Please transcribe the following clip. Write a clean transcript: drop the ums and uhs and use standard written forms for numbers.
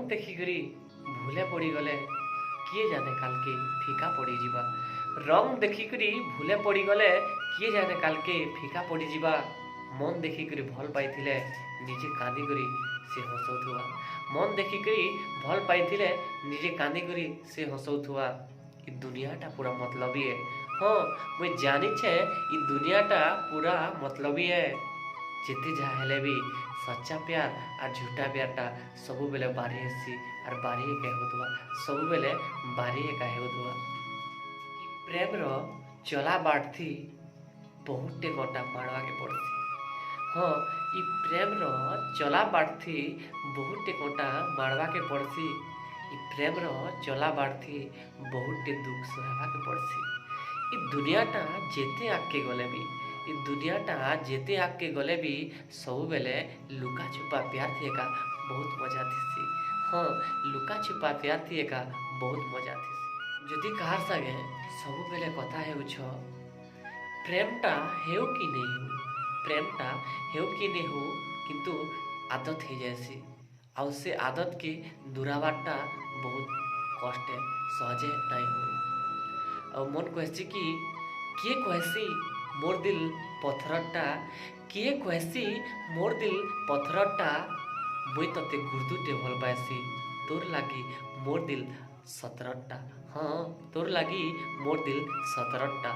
रंग देखिकरी भूले पड़ी गले किए जाने काल के फीका पड़ी जीवा। रंग देखिकरी भूले पड़ी गले किए जाने काल के फीका पड़ी जीवा। मन देखिकरी भल पाइथिले निजे कांदिकरी से हसौथुआ। मन देखिकरी भल पाइथिले निजे कांदिकरी से हसौथुआ। इ दुनियाटा पूरा मतलबी है। हाँ मुझे जानी छे इ दुनियाटा पूरा मतलबी है। जेते जहाँ हेले भी सच्चा प्यार और झूठा प्यारटा सबु बेले बारी हेसी और बारी एका होतुआ। सबु बेले बारी एका होतुआ। प्रेम रो चला बाटथी बहुते गोटा मारवा के पड़सी। हाँ इ प्रेम रो चला बाटथी बहुते गोटा मारवा के पड़सी। इ प्रेम रो चला बाटथी बहुते दुख सहवा के पड़सी। इ दुनियाटा जेते आगे गले भी इ दुनियाटा जेते आगे गले भी सब बेले लुका छुपा प्यार थी का बहुत मजा थी। हाँ लुका छुपा प्यार थी का बहुत मजा थी। जदि कहार संगे सब बेले कथा हेउछ प्रेमटा हेउ कि नहीं हो, प्रेमटा हेउ कि नहीं हो किंतु आदत हो जाएसी। आउ से आदत के दूरावाटा बहुत कष्ट है, सहजे नहीं हो। और मन कहसी कि किए कहसी मोर दिल पथरटा, किए कहसी मोर दिल पथरटा मुई तते गुर्दुटे भल पाएसी। तोर लागी मोर दिल सतरटा। हाँ तोर लागी मोर दिल सतरटा।